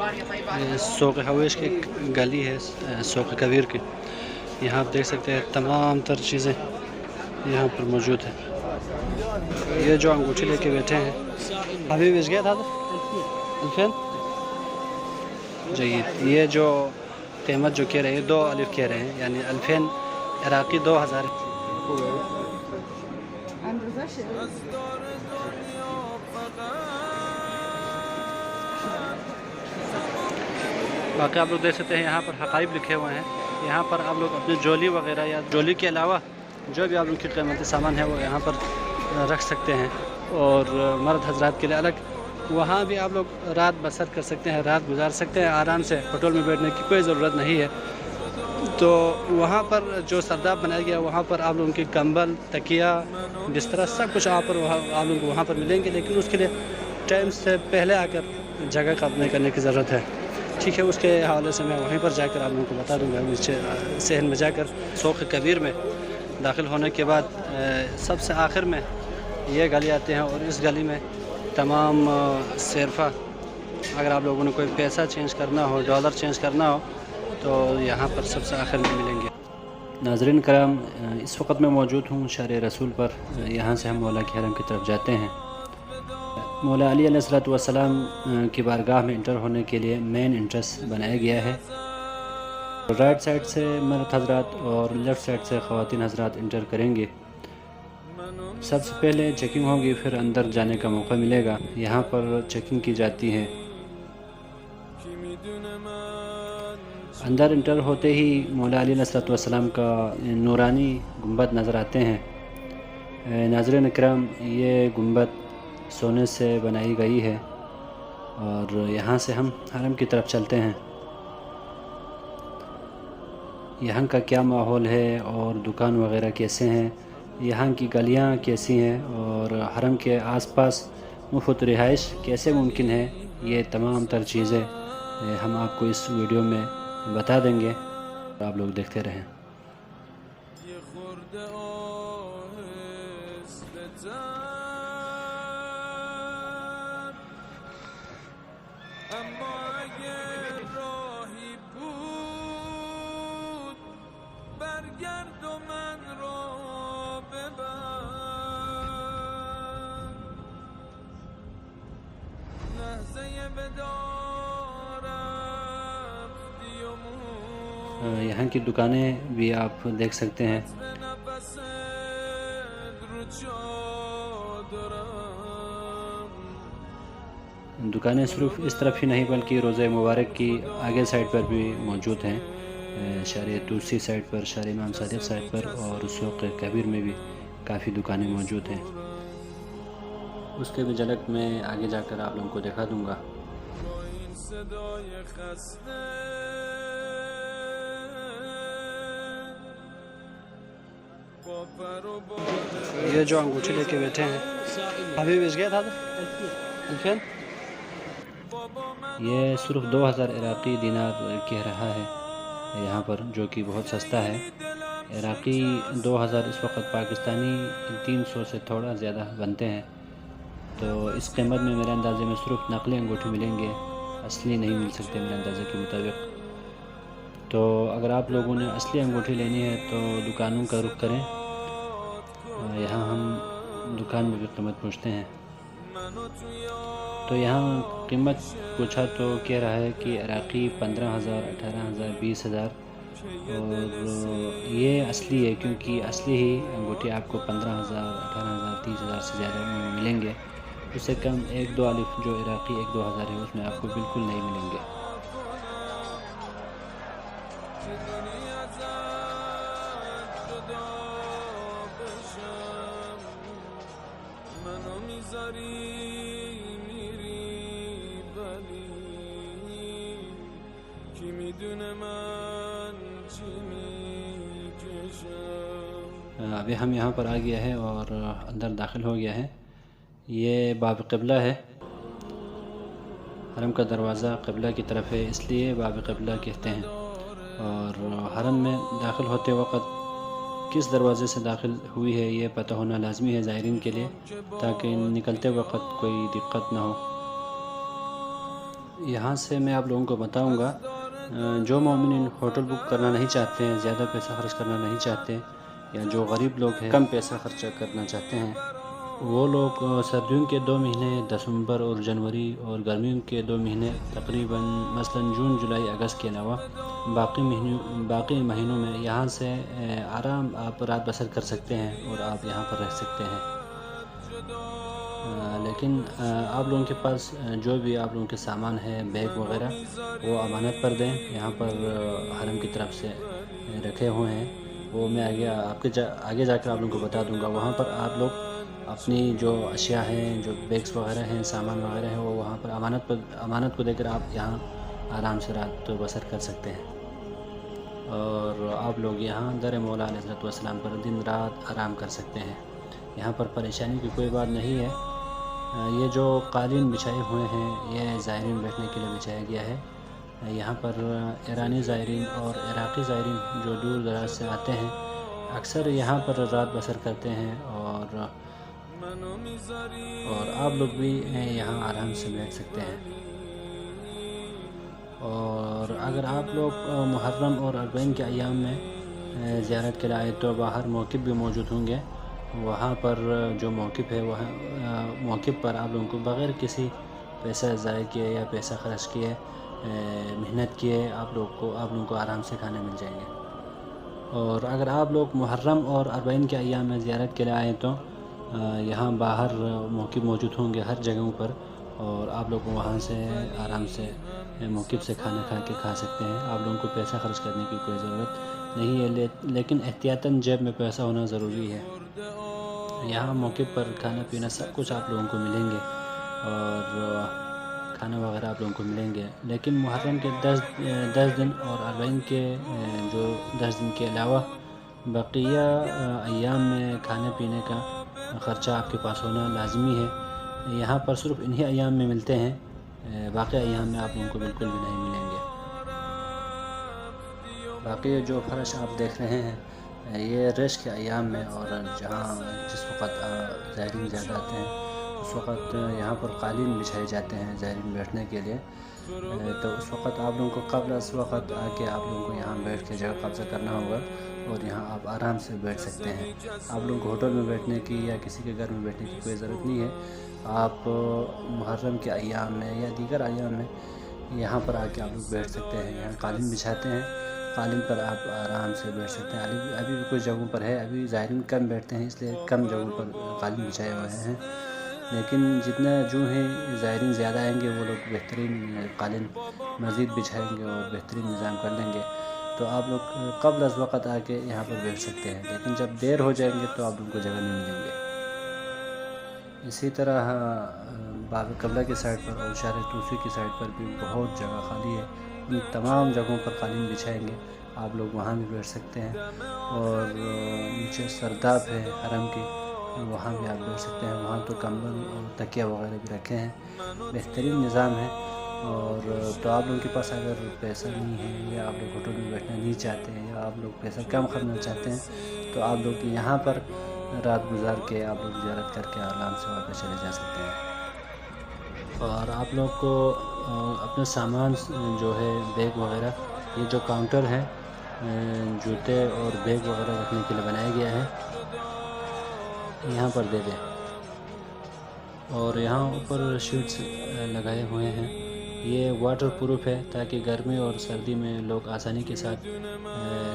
یہ سوق حویش کی گلی ہے، سوق کبیر کی. یہاں آپ دیکھ سکتے ہیں تمام تر چیزیں یہاں پر موجود ہیں. یہ جو انگوٹھی لے کے بیٹھے ہیں ابھی بیچ گیا تھا الفین جید. یہ جو قیمت جو کہہ رہے ہیں 2 الف کہہ رہے ہیں، یعنی الفین عراقی 2000. باقی آپ لوگ دیکھ سکتے ہیں یہاں پر حقائب لکھے ہوئے ہیں. یہاں پر آپ لوگ اپنی جولی وغیرہ یا جولی کے علاوہ جو بھی آپ لوگ کی قیمتی سامان ہے وہ یہاں پر رکھ سکتے ہیں. اور مرد حضرات کے لیے الگ وہاں بھی آپ لوگ رات بسر کر سکتے ہیں، رات گزار سکتے ہیں آرام سے. ہوٹل میں بیٹھنے کی کوئی ضرورت نہیں ہے. تو وہاں پر جو سرداب بنایا گیا وہاں پر آپ لوگوں کی کمبل، تکیہ، بستر سب کچھ آپ لوگوں کو وہاں پر ملیں گے. لیکن اس کے لیے ٹائم سے پہلے آ کر جگہ قبضہ کرنے کی ضرورت ہے. ٹھیک ہے، اس کے حوالے سے میں وہیں پر جا کر آپ لوگوں کو بتا دوں گا. صحن میں جا کر سوق کبیر میں داخل ہونے کے بعد سب سے آخر میں یہ گلی آتے ہیں، اور اس گلی میں تمام صرفہ اگر آپ لوگوں نے کوئی پیسہ چینج کرنا ہو، ڈالر چینج کرنا ہو تو یہاں پر سب سے آخر میں ملیں گے. ناظرین کرام، اس وقت میں موجود ہوں شارع رسول پر. یہاں سے ہم مولا کے حرم کی طرف جاتے ہیں. مولا علی علیہ الصلوۃ والسلام کی بارگاہ میں انٹر ہونے کے لیے مین انٹرنس بنایا گیا ہے. رائٹ سائڈ سے مرد حضرات اور لیفٹ سائڈ سے خواتین حضرات انٹر کریں گے. سب سے پہلے چیکنگ ہوگی، پھر اندر جانے کا موقع ملے گا. یہاں پر چیکنگ کی جاتی ہے. اندر انٹر ہوتے ہی مولا علی علیہ الصلوۃ والسلام کا نورانی گنبد نظر آتے ہیں. ناظرین اکرام، یہ گنبد سونے سے بنائی گئی ہے، اور یہاں سے ہم حرم کی طرف چلتے ہیں. یہاں کا کیا ماحول ہے اور دکان وغیرہ کیسے ہیں، یہاں کی گلیاں کیسی ہیں، اور حرم کے آس پاس مفت رہائش کیسے ممکن ہے، یہ تمام تر چیزیں ہم آپ کو اس ویڈیو میں بتا دیں گے. آپ لوگ دیکھتے رہیں. یہاں کی دکانیں بھی آپ دیکھ سکتے ہیں. دکانیں صرف اس طرف ہی نہیں بلکہ روضہ مبارک کی آگے سائڈ پر بھی موجود ہیں. شارع توسی سائڈ پر، شارع امام صادق سائڈ پر، اور سوق کبیر میں بھی کافی دکانیں موجود ہیں. اس کے بھی جھلک میں آگے جا کر آپ لوگوں کو دکھا دوں گا. یہ جو انگوٹھی لے کے بیٹھے ہیں ابھی بیچ گیا تھا الفین، یہ صرف 2000 عراقی دینار کہہ رہا ہے یہاں پر، جو کہ بہت سستا ہے. عراقی 2000 اس وقت پاکستانی 300 سے تھوڑا زیادہ بنتے ہیں. تو اس قیمت میں میرے اندازے میں صرف نقلی انگوٹھی ملیں گے، اصلی نہیں مل سکتے میرے اندازے کے مطابق. تو اگر آپ لوگوں نے اصلی انگوٹھی لینی ہے تو دکانوں کا رخ کریں. یہاں ہم دکان میں بھی قیمت پوچھتے ہیں. تو یہاں قیمت پوچھا تو کہہ رہا ہے کہ عراقی 15,000، 18,000، 20,000. اور یہ اصلی ہے، کیونکہ اصلی ہی انگوٹھی آپ کو 15,000، 18,000، 30,000 سے زیادہ ملیں گے. اس سے کم 1-2 الف جو عراقی 1-2 ہزار ہے اس میں آپ کو بالکل نہیں ملیں گے. ابھی ہم یہاں پر آ گیا ہے اور اندر داخل ہو گیا ہے. یہ باب قبلہ ہے. حرم کا دروازہ قبلہ کی طرف ہے، اس لیے باب قبلہ کہتے ہیں. اور حرم میں داخل ہوتے وقت کس دروازے سے داخل ہوئی ہے یہ پتہ ہونا لازمی ہے زائرین کے لیے، تاکہ نکلتے وقت کوئی دقت نہ ہو. یہاں سے میں آپ لوگوں کو بتاؤں گا، جو مومنین ہوٹل بک کرنا نہیں چاہتے ہیں، زیادہ پیسہ خرچ کرنا نہیں چاہتے، یا جو غریب لوگ ہیں کم پیسہ خرچ کرنا چاہتے ہیں، وہ لوگ سردیوں کے 2 مہینے دسمبر اور جنوری، اور گرمیوں کے 2 مہینے تقریباً مثلاً جون، جولائی، اگست کے علاوہ باقی مہینوں میں یہاں سے آرام آپ رات بسر کر سکتے ہیں اور آپ یہاں پر رہ سکتے ہیں۔ لیکن آپ لوگوں کے پاس جو بھی آپ لوگوں کے سامان ہے، بیگ وغیرہ، وہ امانت پر دیں۔ یہاں پر حرم کی طرف سے رکھے ہوئے ہیں، وہ میں آگے جا کر آپ لوگوں کو بتا دوں گا۔ وہاں پر آپ لوگ اپنی جو اشیاء ہیں، جو بیگس وغیرہ ہیں، سامان وغیرہ ہیں، وہ وہاں پر امانت کو دے کر آپ یہاں آرام سے رات بسر کر سکتے ہیں، اور آپ لوگ یہاں در مولا علیہ السلام پر دن رات آرام کر سکتے ہیں۔ یہاں پر پریشانی کی کوئی بات نہیں ہے۔ یہ جو قالین بچھائے ہوئے ہیں، یہ زائرین بیٹھنے کے لیے بچھایا گیا ہے۔ یہاں پر ایرانی زائرین اور عراقی زائرین جو دور دراز سے آتے ہیں، اکثر یہاں پر رات بسر کرتے ہیں، اور آپ لوگ بھی یہاں آرام سے بیٹھ سکتے ہیں۔ اور اگر آپ لوگ محرم اور اربعین کے ایام میں زیارت کے لیے آئے تو باہر موقف بھی موجود ہوں گے۔ وہاں پر جو موقف ہے، وہاں موقف پر آپ لوگوں کو بغیر کسی پیسہ ضائع کیے یا پیسہ خرچ کیے، محنت کیے، آپ لوگوں کو آرام سے کھانے مل جائیں گے۔ اور اگر آپ لوگ محرم اور اربعین کے ایام میں زیارت کے لیے آئیں تو یہاں باہر موقف موجود ہوں گے ہر جگہوں پر، اور آپ لوگ وہاں سے آرام سے موقف سے کھانا کھا سکتے ہیں۔ آپ لوگوں کو پیسہ خرچ کرنے کی کوئی ضرورت نہیں ہے، لیکن احتیاطاً جیب میں پیسہ ہونا ضروری ہے۔ یہاں موقف پر کھانا پینا سب کچھ آپ لوگوں کو ملیں گے، اور کھانا وغیرہ آپ لوگوں کو ملیں گے، لیکن محرم کے 10 دن اور اربعین کے جو 10 دن کے علاوہ بقیہ ایام میں کھانے پینے کا خرچہ آپ کے پاس ہونا لازمی ہے۔ یہاں پر صرف انہی ایام میں ملتے ہیں، باقی ایام میں آپ لوگوں کو بالکل بھی نہیں ملیں گے۔ باقی جو فرش آپ دیکھ رہے ہیں، یہ ریش کے ایام میں، اور جس وقت زائرین زیادہ آتے ہیں اس وقت یہاں پر قالین بچھائے جاتے ہیں زائرین بیٹھنے کے لیے، تو اس وقت آپ لوگوں کو قبل اس وقت آ کے آپ لوگوں کو یہاں بیٹھ کے جگہ قبضہ کرنا ہوگا، اور یہاں آپ آرام سے بیٹھ سکتے ہیں۔ آپ لوگوں کو ہوٹل میں بیٹھنے کی یا کسی کے گھر میں بیٹھنے کی کوئی ضرورت نہیں ہے۔ آپ محرم کے ایام میں یا دیگر ایام میں یہاں پر آ کے آپ لوگ بیٹھ سکتے ہیں۔ یہاں قالین بچھاتے ہیں، قالین پر آپ آرام سے بیٹھ سکتے ہیں۔ ابھی بھی کچھ جگہوں پر ہے، ابھی زائرین کم بیٹھتے ہیں، اس لیے کم جگہوں پر قالین بچھائے ہوئے ہیں، لیکن جتنا جو ہے زائرین زیادہ آئیں گے وہ لوگ بہترین قالین مزید بچھائیں گے اور بہترین نظام کر لیں گے، تو آپ لوگ قبل از وقت آ کے یہاں پر بیٹھ سکتے ہیں، لیکن جب دیر ہو جائیں گے تو آپ لوگوں کو جگہ نہیں ملیں گے۔ اسی طرح باب قبلہ کی سائڈ پر اور شارع توسی کی سائڈ پر بھی بہت جگہ خالی ہے، ان تمام جگہوں پر قالین بچھائیں گے، آپ لوگ وہاں بھی بیٹھ سکتے ہیں۔ اور نیچے سرداب ہے حرم کی، وہاں بھی آپ بیٹھ سکتے ہیں، وہاں تو کمبل اور تکیہ وغیرہ بھی رکھے ہیں، بہترین نظام ہے۔ اور تو آپ لوگوں کے پاس اگر پیسہ نہیں ہے، یا آپ لوگ ہوٹل میں بیٹھنا نہیں چاہتے ہیں، یا آپ لوگ پیسہ کم خرچنا چاہتے ہیں، تو آپ لوگ یہاں پر رات گزار کے آپ لوگ زیارت کر کے آرام سے واپس چلے جا سکتے ہیں۔ اور آپ لوگ کو اپنے سامان جو ہے بیگ وغیرہ، یہ جو کاؤنٹر ہے جوتے اور بیگ وغیرہ رکھنے کے لیے بنایا گیا ہے، یہاں پر دے دیں۔ اور یہاں اوپر شیٹس لگائے ہوئے ہیں، یہ واٹر پروف ہے تاکہ گرمی اور سردی میں لوگ آسانی کے ساتھ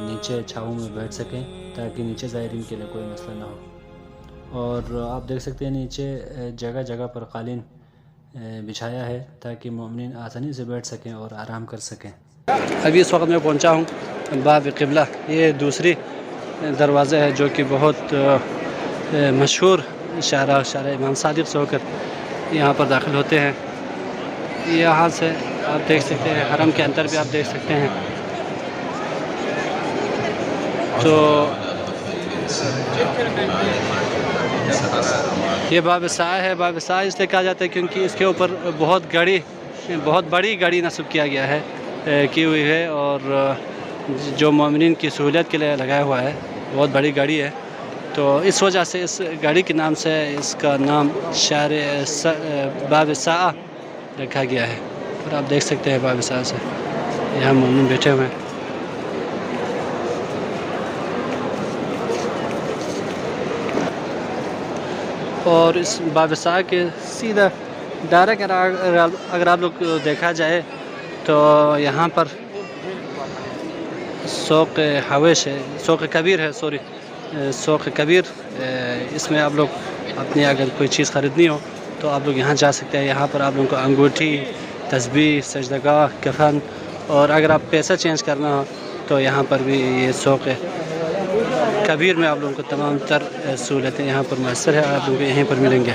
نیچے چھاؤں میں بیٹھ سکیں، تاکہ نیچے زائرین کے لیے کوئی مسئلہ نہ ہو۔ اور آپ دیکھ سکتے ہیں نیچے جگہ جگہ پر قالین بچھایا ہے تاکہ مومنین آسانی سے بیٹھ سکیں اور آرام کر سکیں۔ ابھی اس وقت میں پہنچا ہوں باب قبلہ، یہ دوسری دروازہ ہے جو کہ بہت مشہور شارع امام صادق سے ہو کر یہاں پر داخل ہوتے ہیں۔ یہاں سے آپ دیکھ سکتے ہیں، حرم کے اندر بھی آپ دیکھ سکتے ہیں۔ تو یہ باب ساعہ ہے، باب ساعہ اس لیے کہا جاتا ہے کیونکہ اس کے اوپر بہت بڑی گھڑی نصب کیا گیا ہے، کی ہوئی ہے، اور جو مومنین کی سہولت کے لیے لگایا ہوا ہے، بہت بڑی گھڑی ہے، تو اس وجہ سے اس گاڑی کے نام سے اس کا نام باب ساعہ رکھا گیا ہے۔ اور آپ دیکھ سکتے ہیں باب ساز سے یہاں مومن بیٹھے ہوئے ہیں. اور اس باب ساز کے سیدھا ڈائریکٹ اگر آپ لوگ دیکھا جائے تو یہاں پر سوق حویش ہے، سوق کبیر ہے، سوق کبیر. اس میں آپ لوگ اپنی اگر کوئی چیز خریدنی ہو تو آپ لوگ یہاں جا سکتے ہیں. یہاں پر آپ لوگوں کو انگوٹھی، تسبیح، سجدہ گاہ، کفن، اور اگر آپ پیسہ چینج کرنا ہو تو یہاں پر بھی یہ سوق کبیر میں آپ لوگوں کو تمام تر سہولتیں یہاں پر میسر ہے، آپ لوگوں کو یہیں پر ملیں گے.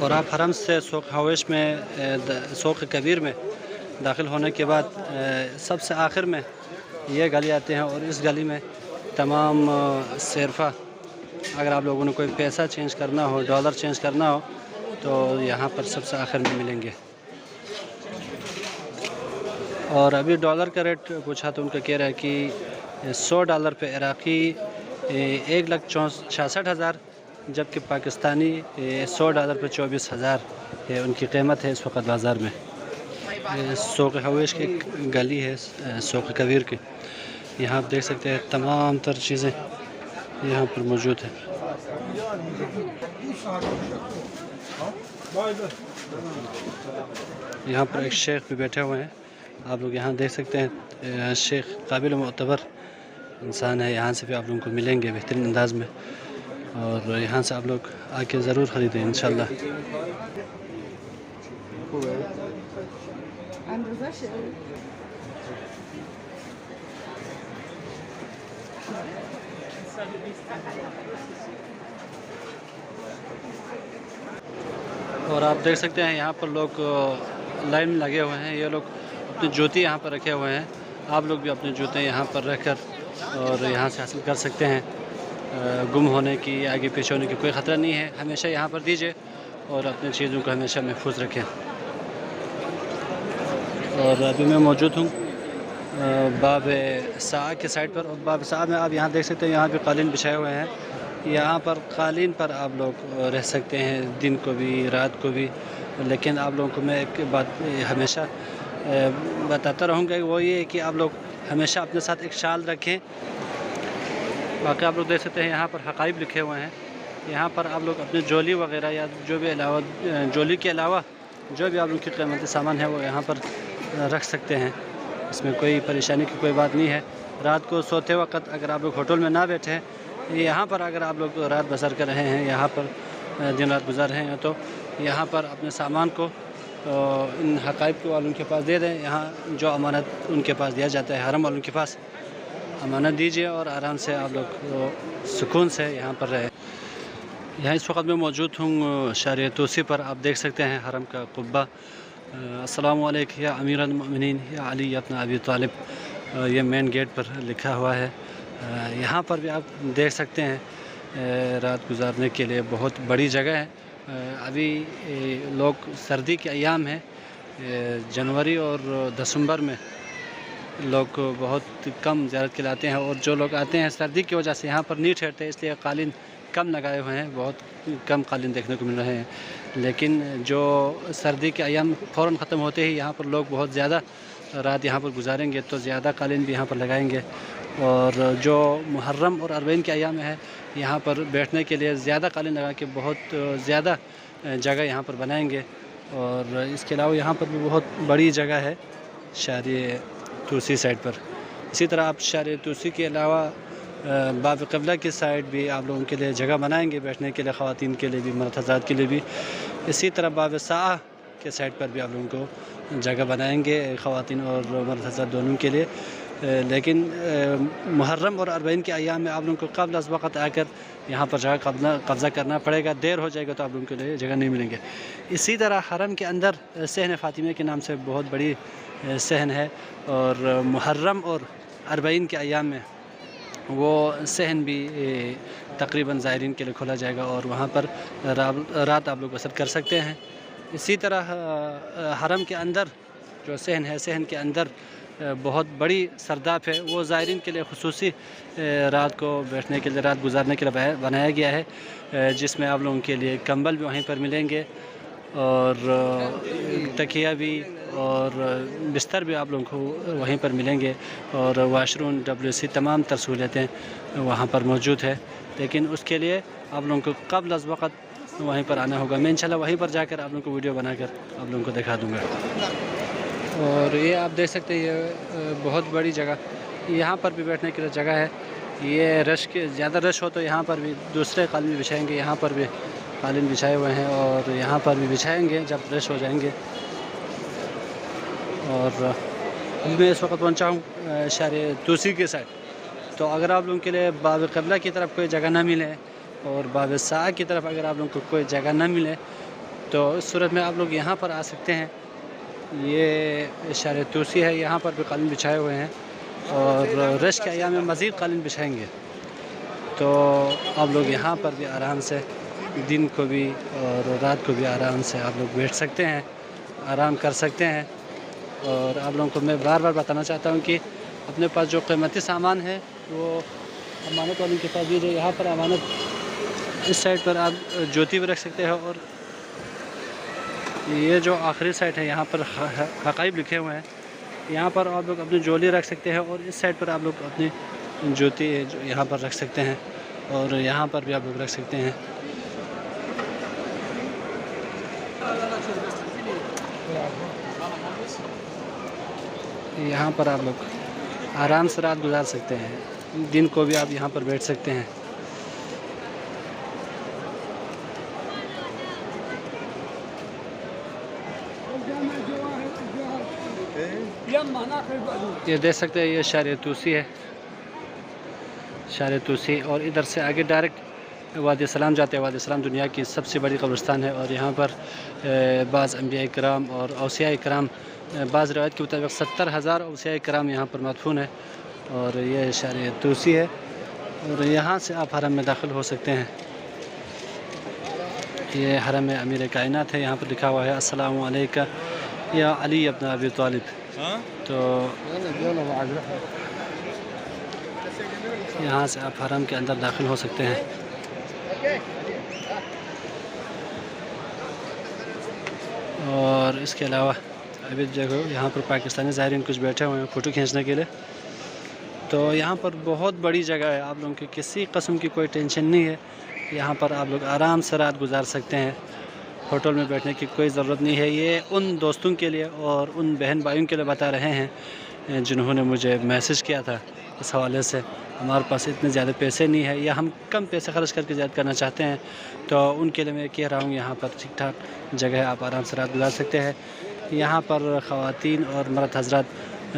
اور آپ حرم سے سوق حویش میں سوق کبیر میں داخل ہونے کے بعد سب سے آخر میں یہ گلی آتے ہیں، اور اس گلی میں تمام صرفہ اگر آپ لوگوں نے کوئی پیسہ چینج کرنا ہو، ڈالر چینج کرنا ہو تو یہاں پر سب سے آخر میں ملیں گے. اور ابھی ڈالر کا ریٹ پوچھا تو ان کا کہہ رہا ہے کہ $100 پہ عراقی 1,66,000، جبکہ پاکستانی $100 پہ 24,000 ہے ان کی قیمت ہے اس وقت بازار میں. سوق حویش کی ایک گلی ہے سوق کبیر کی، یہاں آپ دیکھ سکتے ہیں تمام تر چیزیں یہاں پر موجود ہیں. یہاں پر ایک شیخ بھی بیٹھے ہوئے ہیں، آپ لوگ یہاں دیکھ سکتے ہیں. شیخ قابل و معتبر انسان ہے، یہاں سے بھی آپ لوگوں کو ملیں گے بہترین انداز میں، اور یہاں سے آپ لوگ آ کے ضرور خریدیں انشاءاللہ. اور آپ دیکھ سکتے ہیں یہاں پر لوگ لائن میں لگے ہوئے ہیں، یہ لوگ اپنی جوتی یہاں پر رکھے ہوئے ہیں. آپ لوگ بھی اپنے جوتے یہاں پر رکھ کر اور یہاں سے حاصل کر سکتے ہیں. گم ہونے کی، آگے پیچھے ہونے کی کوئی خطرہ نہیں ہے. ہمیشہ یہاں پر دیجیے اور اپنی چیزوں کو ہمیشہ محفوظ رکھیں. اور ابھی میں موجود ہوں باب ساعہ کے سائڈ پر، اور باب ساعہ میں آپ یہاں دیکھ سکتے ہیں یہاں پہ قالین بچھائے ہوئے ہیں. یہاں پر قالین پر آپ لوگ رہ سکتے ہیں دن کو بھی رات کو بھی، لیکن آپ لوگوں کو میں ایک بات ہمیشہ بتاتا رہوں گا، وہ یہ ہے کہ آپ لوگ ہمیشہ اپنے ساتھ ایک شال رکھیں. باقی آپ لوگ دیکھ سکتے ہیں یہاں پر حقائب لکھے ہوئے ہیں. یہاں پر آپ لوگ اپنے جولی وغیرہ یا جو بھی علاوہ جولی کے علاوہ جو بھی آپ لوگ کی قیمتی سامان ہے وہ یہاں پر رکھ سکتے ہیں. اس میں کوئی پریشانی کی کوئی بات نہیں ہے. رات کو سوتے وقت اگر آپ لوگ ہوٹل میں نہ بیٹھیں، یہاں پر اگر آپ لوگ رات بسر کر رہے ہیں، یہاں پر دن رات گزار رہے ہیں، تو یہاں پر اپنے سامان کو ان حقائب کے والوں کے پاس دے دیں. یہاں جو امانت ان کے پاس دیا جاتا ہے، حرم والوں کے پاس امانت دیجیے اور آرام سے آپ لوگ سکون سے یہاں پر رہیں. یہاں اس وقت میں موجود ہوں شارع توسی پر، آپ دیکھ سکتے ہیں حرم کا قبہ. السلام علیکم یا امیر المؤمنین یا علی ابن ابی طالب، یہ مین گیٹ پر لکھا ہوا ہے. یہاں پر بھی آپ دیکھ سکتے ہیں رات گزارنے کے لیے بہت بڑی جگہ ہے. ابھی لوگ سردی کے ایام ہیں، جنوری اور دسمبر میں لوگ بہت کم زیارت کے لیے آتے ہیں، اور جو لوگ آتے ہیں سردی کی وجہ سے یہاں پر نہیں ٹھہرتے، اس لیے قالین کم لگائے ہوئے ہیں، بہت کم قالین دیکھنے کو مل رہے ہیں۔ لیکن جو سردی کے ایام فوراً ختم ہوتے ہی یہاں پر لوگ بہت زیادہ رات یہاں پر گزاریں گے، تو زیادہ قالین بھی یہاں پر لگائیں گے۔ اور جو محرم اور اربعین کے ایام میں ہے، یہاں پر بیٹھنے کے لیے زیادہ قالین لگا کے بہت زیادہ جگہ یہاں پر بنائیں گے۔ اور اس کے علاوہ یہاں پر بھی بہت بڑی جگہ ہے شاریہ توسی سائڈ پر۔ اسی طرح آپ شاریہ توسی کے علاوہ باب قبلہ کی سائڈ بھی آپ لوگوں کے لیے جگہ بنائیں گے بیٹھنے کے لیے، خواتین کے لیے بھی، مرد حضرات کے لیے بھی۔ اسی طرح باب ساعہ کے سائڈ پر بھی آپ لوگوں کو جگہ بنائیں گے خواتین اور مرد حضرات دونوں کے لیے۔ لیکن محرم اور اربعین کے ایام میں آپ لوگوں کو قبل از وقت آ کر یہاں پر جگہ قبضہ کرنا پڑے گا، دیر ہو جائے گا تو آپ لوگوں کے لیے جگہ نہیں ملیں گے۔ اسی طرح حرم کے اندر صحن فاطمیہ کے نام سے بہت بڑی صحن ہے، اور محرم اور اربعین کے ایام میں وہ صحن بھی تقریباً زائرین کے لیے کھولا جائے گا، اور وہاں پر رات آپ لوگ بسر کر سکتے ہیں۔ اسی طرح حرم کے اندر جو صحن ہے، صحن کے اندر بہت بڑی سرداب ہے، وہ زائرین کے لیے خصوصی رات کو بیٹھنے کے لیے، رات گزارنے کے لیے بنایا گیا ہے، جس میں آپ لوگوں کے لیے کمبل بھی وہیں پر ملیں گے، اور تکیہ بھی اور بستر بھی آپ لوگوں کو وہیں پر ملیں گے، اور واش روم، WC تمام تر سہولتیں وہاں پر موجود ہے۔ لیکن اس کے لیے آپ لوگوں کو قبل از وقت وہیں پر آنا ہوگا۔ میں انشاءاللہ وہیں پر جا کر آپ لوگوں کو ویڈیو بنا کر آپ لوگوں کو دکھا دوں گا۔ اور یہ آپ دیکھ سکتے ہیں، یہ بہت بڑی جگہ، یہاں پر بھی بیٹھنے کے لیے جگہ ہے۔ یہ زیادہ رش ہو تو یہاں پر بھی دوسرے قالین بھی بچھائیں گے، یہاں پر بھی قالین بچھائے ہوئے ہیں، اور یہاں پر بھی بچھائیں گے جب رش ہو جائیں گے۔ اور میں اس وقت پہنچا ہوں شاریہ توسی کے سائڈ، تو اگر آپ لوگوں کے لیے باب قبلہ کی طرف کوئی جگہ نہ ملے اور باب ساعہ کی طرف اگر آپ لوگوں کو کوئی جگہ نہ ملے، تو اس صورت میں آپ لوگ یہاں پر آ سکتے ہیں۔ یہ شاریہ توسی ہے، یہاں پر بھی قالین بچھائے ہوئے ہیں، اور رش کے ایام میں مزید قالین بچھائیں گے، تو آپ لوگ یہاں پر بھی آرام سے دن کو بھی اور رات کو بھی آرام سے آپ لوگ بیٹھ سکتے ہیں، آرام کر سکتے ہیں۔ اور آپ لوگوں کو میں بار بار بتانا چاہتا ہوں کہ اپنے پاس جو قیمتی سامان ہے وہ امانت والوں کے پاس بھی جو یہاں پر امانت، اس سائڈ پر آپ جوتی بھی رکھ سکتے ہیں، اور یہ جو آخری سائڈ ہے یہاں پر حقائب لکھے ہوئے ہیں، یہاں پر آپ لوگ اپنی جولی رکھ سکتے ہیں، اور اس سائڈ پر آپ لوگ اپنی جوتی یہاں پر رکھ سکتے ہیں، اور یہاں پر بھی آپ لوگ رکھ سکتے ہیں۔ یہاں پر آپ لوگ آرام سے رات گزار سکتے ہیں، دن کو بھی آپ یہاں پر بیٹھ سکتے ہیں۔ یہ دیکھ سکتے ہیں، یہ شاریہ توسی ہے، شاریہ توسی، اور ادھر سے آگے ڈائریکٹ وادی سلام جاتے ہیں۔ وادی سلام دنیا کی سب سے بڑی قبرستان ہے، اور یہاں پر بعض انبیاء کرام اور اوصیاء کرام، بعض روایت کے مطابق 70,000 اوصیاء کرام یہاں پر مدفون ہیں، اور یہ شاریہ توسی ہے، اور یہاں سے آپ حرم میں داخل ہو سکتے ہیں۔ یہ حرم امیر کائنات ہے، یہاں پر لکھا ہوا ہے السلام علیکہ یا علی ابن ابی طالب، تو یہاں سے آپ حرم کے اندر داخل ہو سکتے ہیں۔ اور اس کے علاوہ ابھی جگہ یہاں پر پاکستانی زائرین کچھ بیٹھے ہوئے ہیں فوٹو کھینچنے کے لیے، تو یہاں پر بہت بڑی جگہ ہے، آپ لوگوں کی کسی قسم کی کوئی ٹینشن نہیں ہے، یہاں پر آپ لوگ آرام سے رات گزار سکتے ہیں، ہوٹل میں بیٹھنے کی کوئی ضرورت نہیں ہے۔ یہ ان دوستوں کے لیے اور ان بہن بھائیوں کے لیے بتا رہے ہیں جنہوں نے مجھے میسج کیا تھا اس حوالے سے، ہمارے پاس اتنے زیادہ پیسے نہیں ہیں یا ہم کم پیسے خرچ کر کے زیادہ کرنا چاہتے ہیں، تو ان کے لیے میں کہہ رہا ہوں یہاں پر ٹھیک ٹھاک جگہ ہے، آپ آرام سے رات گزار سکتے ہیں۔ یہاں پر خواتین اور مرد حضرات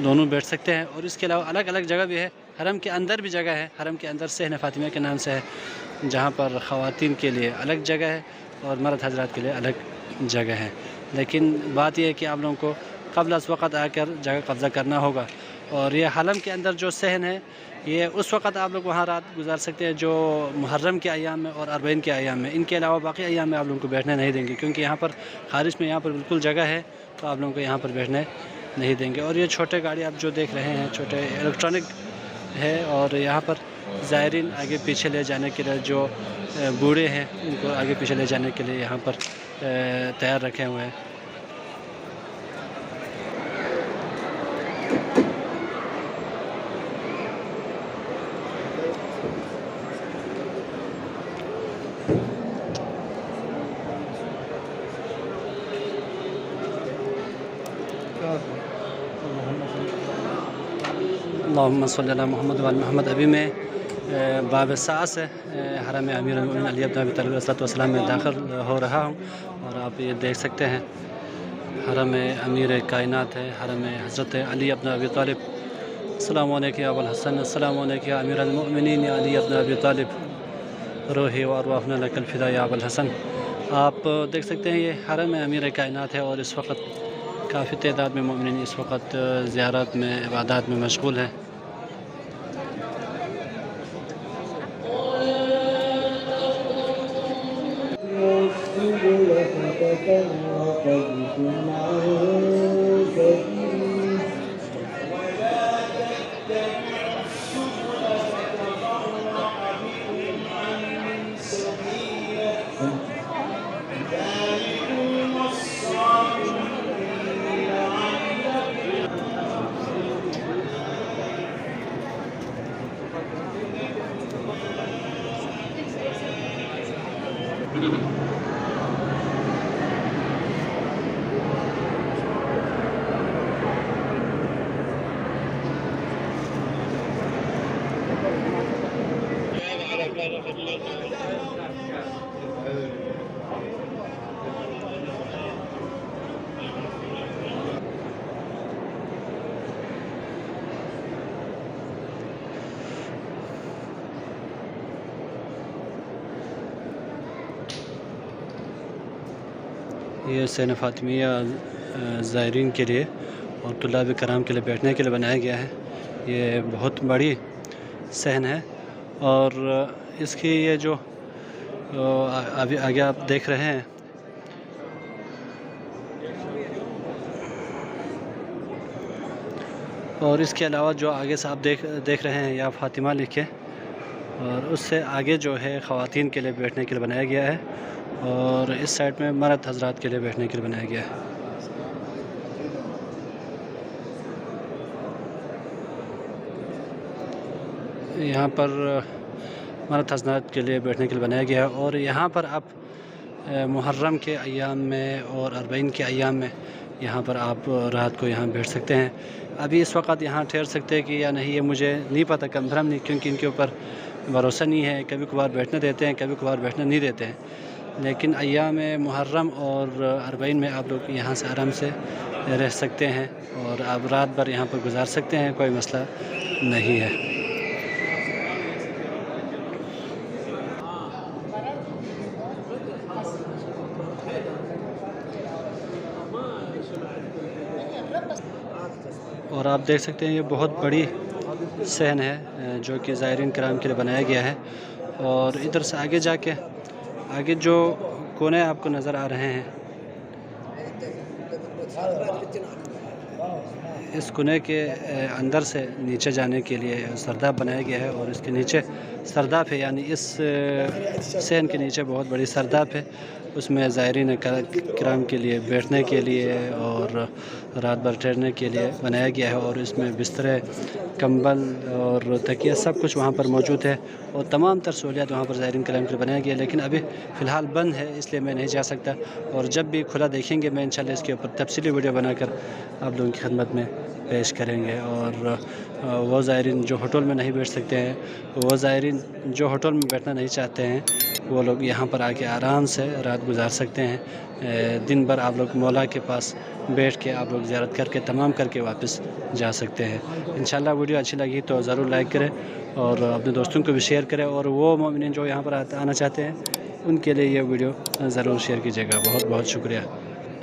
دونوں بیٹھ سکتے ہیں، اور اس کے علاوہ الگ الگ جگہ بھی ہے، حرم کے اندر بھی جگہ ہے، حرم کے اندر صحن فاطمیہ کے نام سے ہے، جہاں پر خواتین کے لیے الگ جگہ ہے اور مرد حضرات کے لیے الگ جگہ ہے۔ لیکن بات یہ ہے کہ آپ لوگوں کو قبل از وقت آ کر جگہ قبضہ کرنا ہوگا، اور یہ حرم کے اندر جو صحن ہے یہ اس وقت آپ لوگ وہاں رات گزار سکتے ہیں جو محرم کے ایام میں اور اربعین کے ایام میں، ان کے علاوہ باقی ایام میں آپ لوگوں کو بیٹھنے نہیں دیں گے، کیونکہ یہاں پر خارج میں یہاں پر بالکل جگہ ہے، تو آپ لوگوں کو یہاں پر بیٹھنے نہیں دیں گے۔ اور یہ چھوٹے گاڑی آپ جو دیکھ رہے ہیں چھوٹے الیکٹرانک ہے، اور یہاں پر زائرین آگے پیچھے لے جانے کے لیے جو بوڑھے ہیں ان کو آگے پیچھے لے جانے کے لیے یہاں پر تیار رکھے ہوئے ہیں۔ اللہم صلی علی محمد و علی محمد۔ ابھی میں باب ساس ہے حرم امیر المومنین علی بن ابی طالب علیہ الصلوۃ والسلام میں داخل ہو رہا ہوں، اور آپ یہ دیکھ سکتے ہیں حرم امیر کائنات ہے، حرم حضرت علی بن ابی طالب۔ السلام علیکم یا ابو الحسن، السلام علیکم یا امیر المؤمنین یا علی بن ابی طالب، روحی و ارواحنا لک الفدا یا ابو الحسن۔ آپ دیکھ سکتے ہیں یہ حرم امیر کائنات ہے، اور اس وقت کافی تعداد میں مومنین اس وقت زیارت میں عبادات میں مشغول ہیں۔ یہ حسین فاطمیہ زائرین کے لیے اور طلاب کرام کے لیے بیٹھنے کے لیے بنایا گیا ہے۔ یہ بہت بڑی صحن ہے، اور اس کی یہ جو ابھی آگے آپ دیکھ رہے ہیں اور اس کے علاوہ جو آگے سے آپ دیکھ رہے ہیں یا فاطمہ لکھے، اور اس سے آگے جو ہے خواتین کے لیے بیٹھنے کے لیے بنایا گیا ہے، اور اس سائڈ میں مرد حضرات کے لیے بیٹھنے کے لیے بنایا گیا ہے۔ یہاں پر مرد حضرات کے لیے بیٹھنے کے لیے بنایا گیا ہے، اور یہاں پر آپ محرم کے ایام میں اور اربعین کے ایام میں یہاں پر آپ رات کو یہاں بیٹھ سکتے ہیں۔ ابھی اس وقت یہاں ٹھہر سکتے ہیں کہ یا نہیں یہ مجھے نہیں پتہ، کنفرم نہیں، کیونکہ ان کے اوپر بھروسہ نہیں ہے، کبھی کبھار بیٹھنے دیتے ہیں کبھی کبھار بیٹھنے نہیں دیتے ہیں۔ لیکن ایام محرم اور اربعین میں آپ لوگ یہاں سے آرام سے رہ سکتے ہیں، اور آپ رات بھر یہاں پر گزار سکتے ہیں، کوئی مسئلہ نہیں ہے۔ اور آپ دیکھ سکتے ہیں یہ بہت بڑی صحن ہے جو کہ زائرین کرام کے لیے بنایا گیا ہے، اور ادھر سے آگے جا کے آگے جو کونے آپ کو نظر آ رہے ہیں، اس کونے کے اندر سے نیچے جانے کے لیے سرداب بنایا گیا ہے، اور اس کے نیچے سرداب ہے، یعنی اس صحن کے نیچے بہت بڑی سرداب ہے، اس میں زائرین کرام کے لیے بیٹھنے کے لیے اور رات بھر ٹھہرنے کے لیے بنایا گیا ہے، اور اس میں بسترے، کمبل اور تکیہ سب کچھ وہاں پر موجود ہے، اور تمام تر سہولیات وہاں پر زائرین کرام کے لیے بنایا گیا ہے۔ لیکن ابھی فی الحال بند ہے، اس لیے میں نہیں جا سکتا، اور جب بھی کھلا دیکھیں گے میں انشاءاللہ اس کے اوپر تفصیلی ویڈیو بنا کر آپ لوگوں کی خدمت میں پیش کریں گے۔ اور وہ زائرین جو ہوٹل میں نہیں بیٹھ سکتے ہیں، وہ زائرین جو ہوٹل میں بیٹھنا نہیں چاہتے ہیں، وہ لوگ یہاں پر آ کے آرام سے رات گزار سکتے ہیں۔ دن بھر آپ لوگ مولا کے پاس بیٹھ کے آپ لوگ زیارت کر کے تمام کر کے واپس جا سکتے ہیں۔ انشاءاللہ ویڈیو اچھی لگی تو ضرور لائک کریں، اور اپنے دوستوں کو بھی شیئر کریں، اور وہ مومنین جو یہاں پر آنا چاہتے ہیں ان کے لیے یہ ویڈیو ضرور شیئر کیجیے گا۔ بہت بہت شکریہ۔